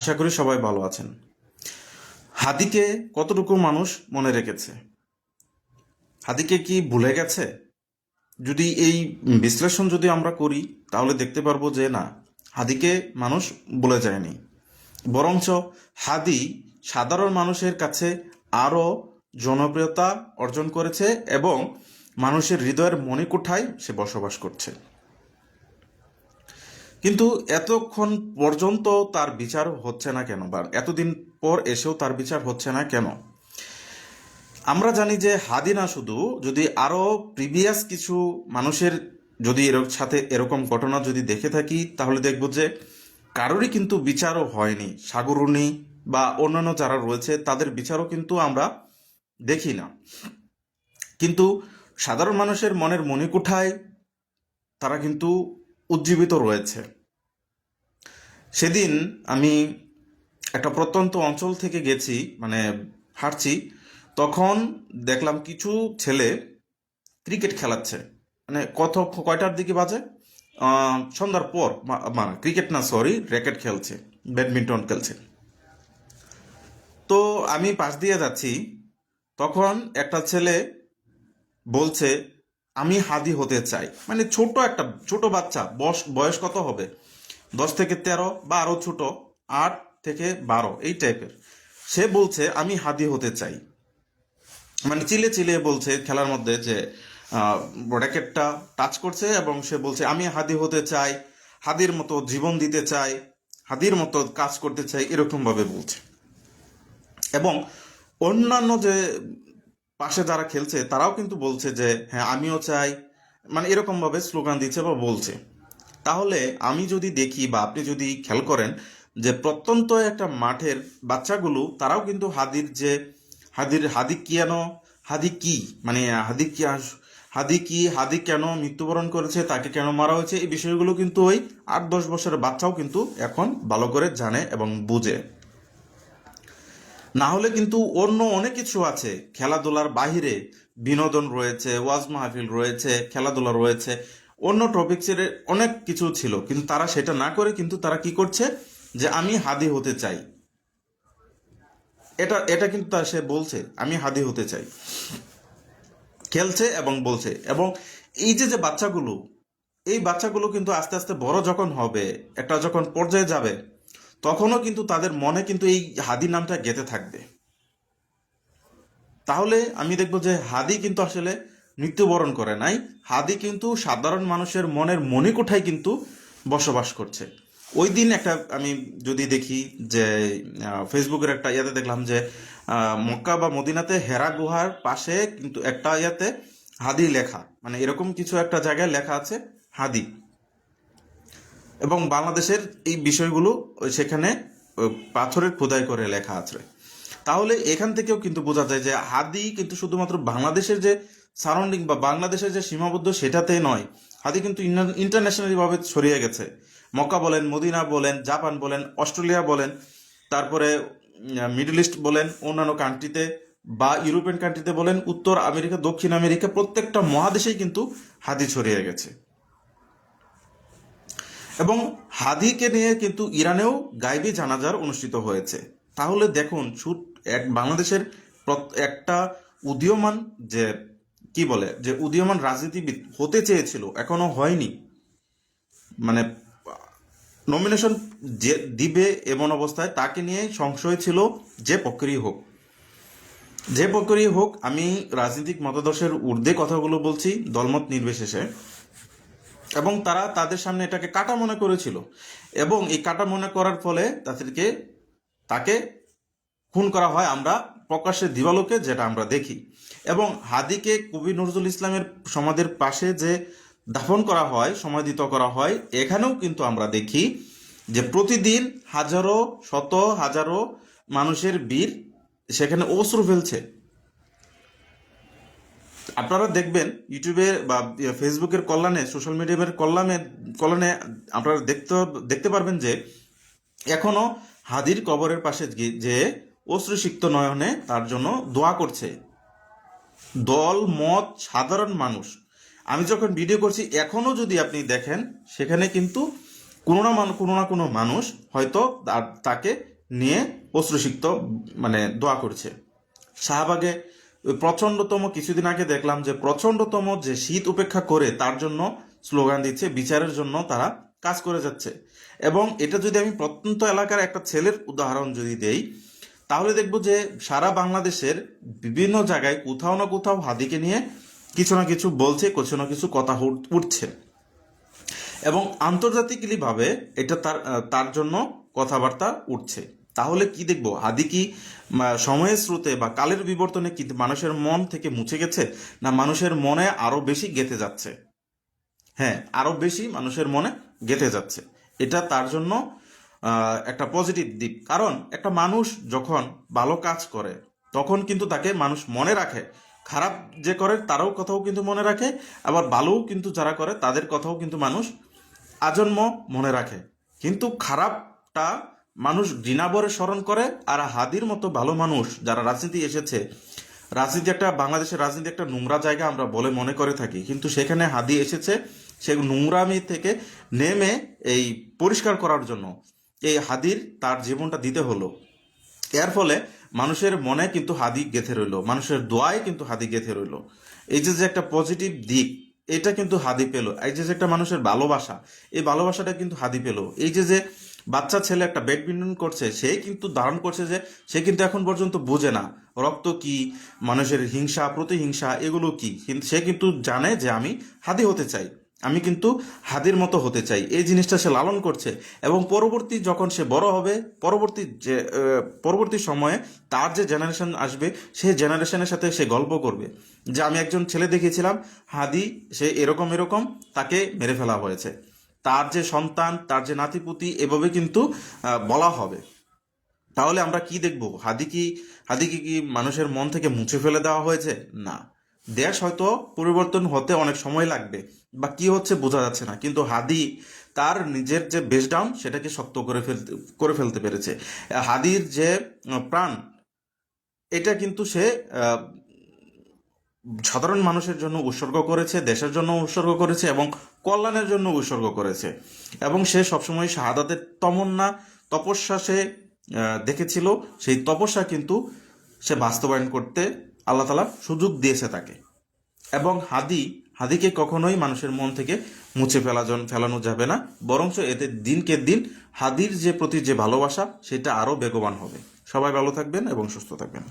আশা করি সবাই ভালো আছেন। হাদিকে কতটুকু মানুষ মনে রেখেছে? হাদিকে কি ভুলে গেছে? যদি এই বিশ্লেষণ যদি আমরা করি, তাহলে দেখতে পারবো যে না, হাদিকে মানুষ ভুলে যায়নি। বরঞ্চ হাদি সাধারণ মানুষের কাছে আরও জনপ্রিয়তা অর্জন করেছে এবং মানুষের হৃদয়ের মণিকোঠায় সে বসবাস করছে। কিন্তু এতক্ষণ পর্যন্ত তার বিচার হচ্ছে না কেন, বা এতদিন পর এসেও তার বিচার হচ্ছে না কেন? আমরা জানি যে হাদি না শুধু, যদি আরও প্রিভিয়াস কিছু মানুষের যদি এর সাথে এরকম ঘটনা যদি দেখে থাকি, তাহলে দেখব যে কারোরই কিন্তু বিচারও হয়নি। সাগরুনি বা অন্যান্য যারা রয়েছে তাদের বিচারও কিন্তু আমরা দেখি না। কিন্তু সাধারণ মানুষের মনের মণিকোঠায় তারা কিন্তু উজ্জীবিত রয়েছে। সেদিন আমি একটা প্রত্যন্ত অঞ্চল থেকে গেছি, মানে হাঁটছি, তখন দেখলাম কিছু ছেলে ক্রিকেট খেলাচ্ছে। মানে কয়টার দিকে বাজে, সন্ধ্যার পর, মানে ক্রিকেট না, সরি, র্যাকেট খেলছে, ব্যাডমিন্টন খেলছে। তো আমি পাশ দিয়ে যাচ্ছি, তখন একটা ছেলে বলছে আমি হাদি হতে চাই। মানে ছোট বাচ্চা, বয়স কত হবে, 10 থেকে 13 বা আরো ছোট, 8 থেকে 12 এই টাইপের। সে বলছে আমি হাদি হতে চাই। মানে চিলে চিলে বলছে খেলার মধ্যে যে র্যাকেটটা টাচ করছে এবং সে বলছে আমি হাদি হতে চাই, হাদির মতো জীবন দিতে চাই, হাদির মতো কাজ করতে চাই, এরকম ভাবে বলছে। এবং অন্যান্য যে পাশে যারা খেলছে তারাও কিন্তু বলছে যে হ্যাঁ আমিও চাই, মানে এরকম ভাবে স্লোগান দিচ্ছে বা বলছে। তাহলে আমি যদি দেখি বা আপনি যদি খেয়াল করেন যে প্রত্যন্ত একটা মাঠের বাচ্চাগুলো তারাও কিন্তু হাদি কেন, হাদি কি, মানে হাদি কেন মৃত্যুবরণ করেছে, তাকে কেন মারা হয়েছে, এই বিষয়গুলো কিন্তু ওই 8-10 বছরের বাচ্চাও কিন্তু এখন ভালো করে জানে এবং বুঝে। না হলে কিন্তু অন্য অনেক কিছু আছে খেলাধুলার বাহিরে, বিনোদন রয়েছে, ওয়াজ মাহফিল রয়েছে, খেলাধুলা রয়েছে, অন্য টপিক্সের অনেক কিছু ছিল, কিন্তু তারা সেটা না করে কিন্তু তারা কি করছে, যে আমি হাদি হতে চাই। এটা এটা কিন্তু সে বলছে আমি হাদি হতে চাই, খেলছে এবং বলছে। এবং এই যে যে বাচ্চাগুলো, এই বাচ্চাগুলো কিন্তু আস্তে আস্তে বড় যখন হবে, একটা যখন পর্যায়ে যাবে, তখনও কিন্তু তাদের মনে কিন্তু এই হাদি নামটা গেঁথে থাকবে। তাহলে আমি দেখব যে হাদি কিন্তু আসলে মৃত্যুবরণ করে নাই। হাদি কিন্তু সাধারণ মানুষের মনের মণিকোঠায় কিন্তু বসবাস করছে। ওই দিন একটা আমি যদি দেখি যে ফেসবুকের একটা ইয়াতে দেখলাম যে মক্কা বা মদিনাতে হেরা গুহার পাশে কিন্তু একটা ইয়াতে হাদি লেখা, মানে এরকম কিছু একটা জায়গায় লেখা আছে হাদি। এবং বাংলাদেশের এই বিষয়গুলো সেখানে পাথরের খোদাই করে লেখা আছে। তাহলে এখান থেকেও কিন্তু বোঝা যায় যে হাদি কিন্তু শুধুমাত্র বাংলাদেশের যে সারাউন্ডিং বা বাংলাদেশের যে সীমাবদ্ধ সেটাতে নয়, হাদি কিন্তু ইন্টারন্যাশনালি ভাবে ছড়িয়ে গেছে। মক্কা বলেন, মদিনা বলেন, জাপান বলেন, অস্ট্রেলিয়া বলেন, তারপরে মিডল ইস্ট বলেন, অন্যান্য কান্ট্রিতে বা ইউরোপিয়ান কান্ট্রিতে বলেন, উত্তর আমেরিকা, দক্ষিণ আমেরিকা, প্রত্যেকটা মহাদেশেই কিন্তু হাদি ছড়িয়ে গেছে। এবং হাদিকে নিয়ে কিন্তু ইরানেও গাইবি জানাজার অনুষ্ঠিত হয়েছে। তাহলে দেখুন, বাংলাদেশের একটা উদীয়মান যে কি বলে, যে উদীয়মান রাজনীতিবিদ হতে চেয়েছিল, এখনো হয়নি, মানে নমিনেশন যে দিবে এমন অবস্থায় তাকে নিয়ে সংশয় ছিল, যে পক্ষেরই হোক, যে পক্ষেরই হোক। আমি রাজনৈতিক মতাদর্শের ঊর্ধ্বে কথাগুলো বলছি, দলমত নির্বিশেষে। এবং তারা তাদের সামনে এটাকে কাটা মনে করেছিল, এবং এই কাটা মনে করার ফলে তাকে খুন করা হয়, আমরা প্রকাশ্যে দিবালোকে যেটা আমরা দেখি। এবং হাদিকে কবি নজরুল ইসলামের সমাধির পাশে যে দাফন করা হয়, সমাধিত করা হয়, এখানেও কিন্তু আমরা দেখি যে প্রতিদিন হাজারো শত হাজারো মানুষের ভিড় সেখানে অশ্রু ফেলছে। আপনারা দেখবেন ইউটিউবের বা ফেসবুকের কল্যাণে, সোশ্যাল মিডিয়ার কল্যাণে আপনারা দেখতে পারবেন যে এখনো হাদির কবরের পাশে যে অশ্রুসিক্ত নয়নে তার জন্য দোয়া করছে দল মত সাধারণ মানুষ। আমি যখন ভিডিও করছি, এখনো যদি আপনি দেখেন, সেখানে কিন্তু কোনো না কোনো মানুষ হয়তো তাকে নিয়ে অশ্রুসিক্ত মানে দোয়া করছে। শাহবাগে ওই প্রচণ্ডতম কিছুদিন আগে দেখলাম যে প্রচণ্ডতম যে শীত উপেক্ষা করে তার জন্য স্লোগান দিচ্ছে, বিচারের জন্য তারা কাজ করে যাচ্ছে। এবং এটা যদি আমি প্রত্যন্ত এলাকার একটা ছেলের উদাহরণ যদি দেই, তাহলে দেখব যে সারা বাংলাদেশের বিভিন্ন জায়গায় কোথাও না কোথাও হাদিকে নিয়ে কিছু না কিছু বলছে, কিছু না কিছু কথা উঠছে এবং আন্তর্জাতিকভাবে এটা তার জন্য কথাবার্তা উঠছে। তাহলে কি দেখব, হাদি কি সময়ের স্রোতে বা কালের বিবর্তনে কি মানুষের মন থেকে মুছে গেছে, না মানুষের মনে আরো বেশি গেঁথে যাচ্ছে? হ্যাঁ, আরো বেশি মানুষের মনে গেঁথে যাচ্ছে। এটা তার জন্য একটা পজিটিভ দিক। কারণ একটা মানুষ যখন ভালো কাজ করে তখন কিন্তু তাকে মানুষ মনে রাখে। খারাপ যে করে তারাও কথাও কিন্তু মনে রাখে, আবার ভালোও কিন্তু যারা করে তাদের কথাও কিন্তু মানুষ আজন্ম মনে রাখে। কিন্তু খারাপটা মানুষ ঘৃণাভরে স্মরণ করে। আর হাদির মতো ভালো মানুষ যারা রাজনীতি এসেছে, বাংলাদেশের রাজনীতি একটা নোংরা জায়গা আমরা বলে মনে করে থাকি, কিন্তু সেখানে হাদি এসেছে সে নোংরামি থেকে নেমে এই পরিষ্কার করার জন্য। এই হাদির তার জীবনটা দিতে হলো। এর ফলে মানুষের মনে কিন্তু হাদি গেঁথে রইল, মানুষের দোয়ায় কিন্তু হাদি গেঁথে রইল। এই যে একটা পজিটিভ দিক, এটা কিন্তু হাদি পেল। এই যে একটা মানুষের ভালোবাসা, এই ভালোবাসাটা কিন্তু হাদি পেল। এই যে বাচ্চা ছেলে একটা ব্যাডমিন্টন করছে, সে কিন্তু ধারণ করছে যে সে কিন্তু এখন পর্যন্ত বোঝে না রক্ত কি, মানুষের হিংসা প্রতিহিংসা এগুলো কি, কিন্তু সে কিন্তু জানে যে আমি হাদি হতে চাই, আমি কিন্তু হাদির মতো হতে চাই। এই জিনিসটা সে লালন করছে এবং পরবর্তী যখন সে বড় হবে, পরবর্তী সময়ে তার যে জেনারেশন আসবে সেই জেনারেশনের সাথে সে গল্প করবে যে আমি একজন ছেলে দেখেছিলাম হাদি, সে এরকম এরকম, তাকে মেরে ফেলা হয়েছে। তার যে সন্তান, তার যে নাতিপুতি, এভাবে কিন্তু বলা হবে। তাহলে আমরা কি দেখব, হাদিকে কি মানুষের মন থেকে মুছে ফেলে দেওয়া হয়েছে? না, দেশ হয়তো পরিবর্তন হতে অনেক সময় লাগবে বা কি হচ্ছে বোঝা যাচ্ছে না, কিন্তু হাদি তার নিজের যে বেস ডাউন সেটাকে শক্ত করে ফেলতে পেরেছে। হাদির যে প্রাণ, এটা কিন্তু সে সাধারণ মানুষের জন্য উৎসর্গ করেছে, দেশের জন্য উৎসর্গ করেছে এবং কল্যাণের জন্য উৎসর্গ করেছে। এবং সে সবসময় শাহাদাতের তপস্যা সে দেখেছিল। সেই তপস্যা কিন্তু সে বাস্তবায়ন করতে আল্লাহ তাআলা সুযোগ দিয়েছে তাকে। এবং হাদিকে কখনোই মানুষের মন থেকে মুছে ফেলানো যাবে না, বরঞ্চ এতে দিনকে দিন হাদির যে প্রতি যে ভালোবাসা সেটা আরও বেগবান হবে। সবাই ভালো থাকবেন এবং সুস্থ থাকবেন।